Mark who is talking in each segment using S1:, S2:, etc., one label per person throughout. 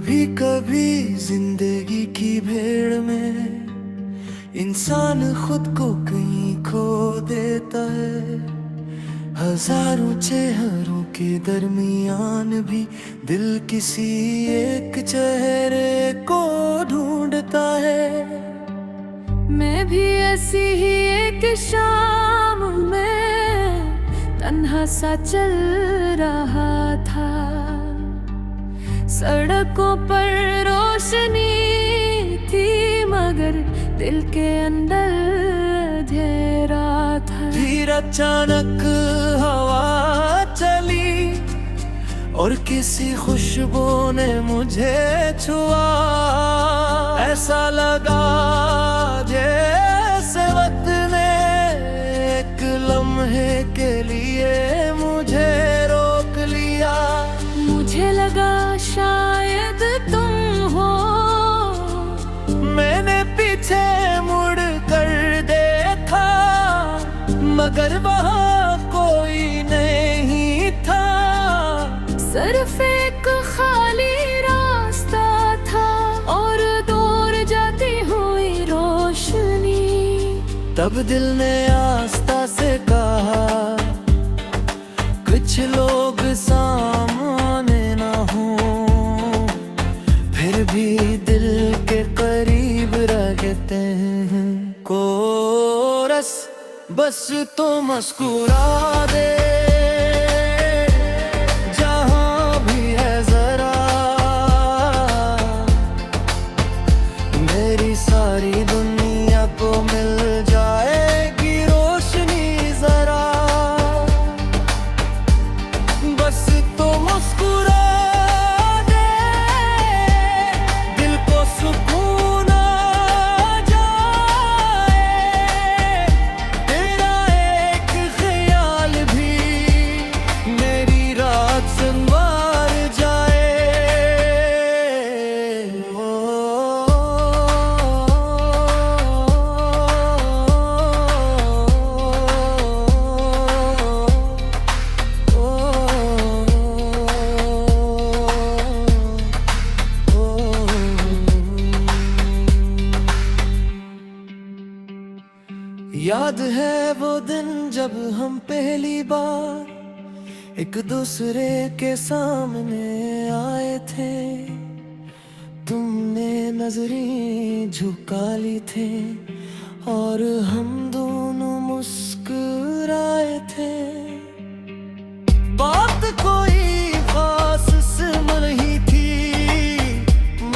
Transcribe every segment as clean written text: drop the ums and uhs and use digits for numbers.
S1: कभी कभी जिंदगी की भीड़ में इंसान खुद को कहीं खो देता है। हजारों चेहरों के दरमियान भी दिल किसी एक चेहरे को ढूंढता है।
S2: मैं भी ऐसी ही एक शाम में तन्हा सा चल रहा था। सड़कों पर रोशनी थी मगर दिल के अंदर अंधेरा था।
S1: फिर अचानक हवा चली और किसी खुशबू ने मुझे छुआ। ऐसा लगा जैसे वक्त ने एक लम्हे के लिए मुझे रोक लिया।
S2: मुझे लगा शायद तुम हो।
S1: मैंने पीछे मुड़ कर देखा मगर वहाँ कोई नहीं था।
S2: सिर्फ एक खाली रास्ता था और दूर जाती हुई रोशनी।
S1: तब दिल ने आस्था से कहा कुछ लोग सामने ना हो फिर भी दिल के करीब रहते हैं। कोरस बस तो मुस्कुरा दे जहां भी है जरा। मेरी सारी दुनिया को मिल जाएगी रोशनी जरा। बस तो मुस्कुरा दे दिल को सुकून आ जाए। तेरा एक ख्याल भी मेरी रात संवार जाए। याद है वो दिन जब हम पहली बार एक दूसरे के सामने आए थे। तुमने नजरें झुका ली थी और हम दोनों मुस्कुराए थे। बात कोई खास सिम नहीं थी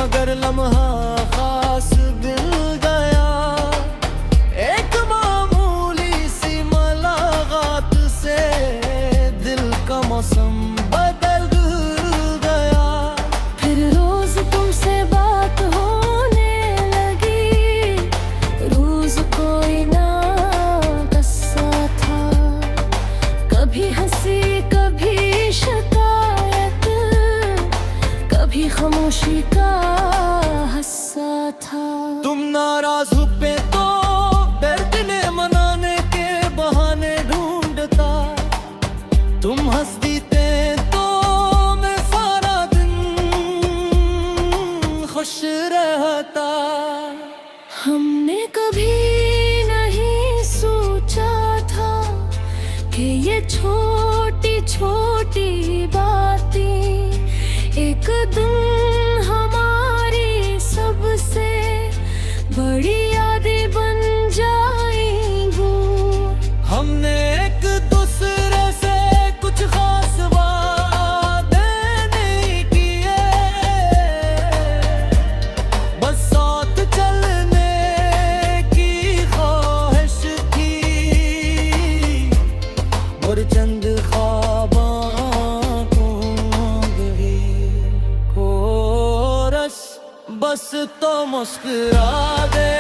S1: मगर लम्हा खास मिल गया। एक मामूली सी मुलाकात से दिल का मौसम बदल गया।
S2: फिर रोज तुमसे बात होने लगी। रोज कोई ना कस्सा था। कभी हंसी कभी शिकायत कभी खामोशी का हस्सा था।
S1: तुम नाराज हुए तो दर्द ने मनाने के बहाने ढूंढता। तुम हंसती थे तो मैं सारा दिन खुश रहता।
S2: हमने कभी नहीं सोचा था कि ये छोटी छोटी बातें एक दिन हमारी सबसे बड़ी यादें बन जाएंगी।
S1: हमने एक दूसरे से कुछ खास वादे नहीं किए बस साथ चलने की ख्वाहिश थी और चंद ख्वाबां गूंज गई। कोरस बस तो मुस्कुरा दे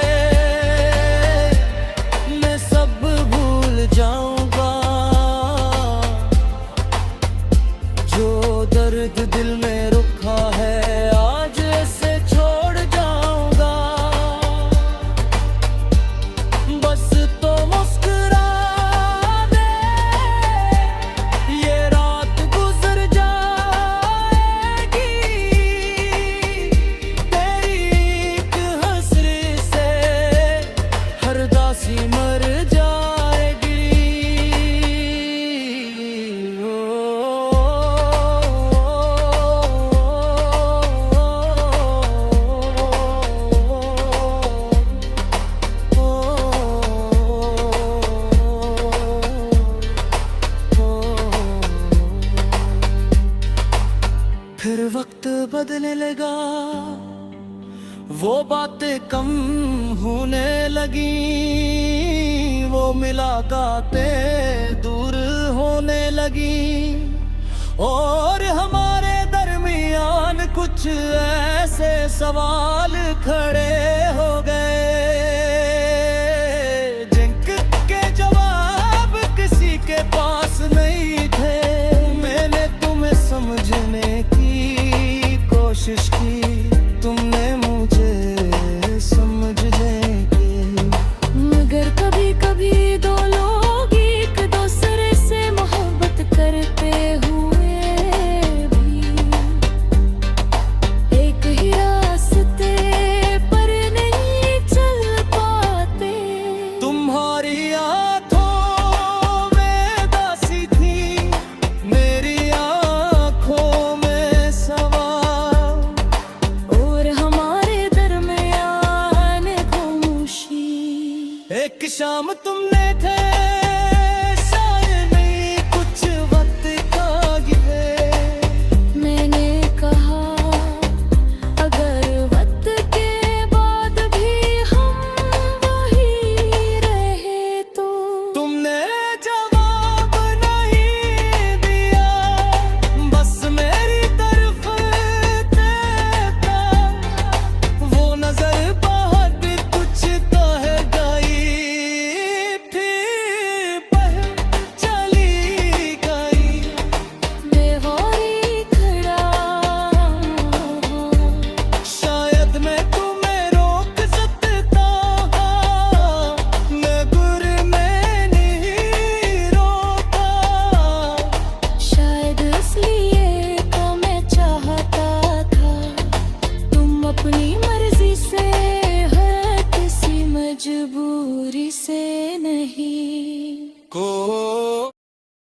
S1: मैं सब भूल जाऊंगा। जो दर्द दिल में रुका है आज से छोड़ जाऊंगा। बस तो मुस्कुरा दे ये रात गुजर जाएगी। वक्त बदलने लगा, वो बातें कम होने लगी, वो मुलाकातें दूर होने लगी, और हमारे दरमियान कुछ ऐसे सवाल खड़े हो गए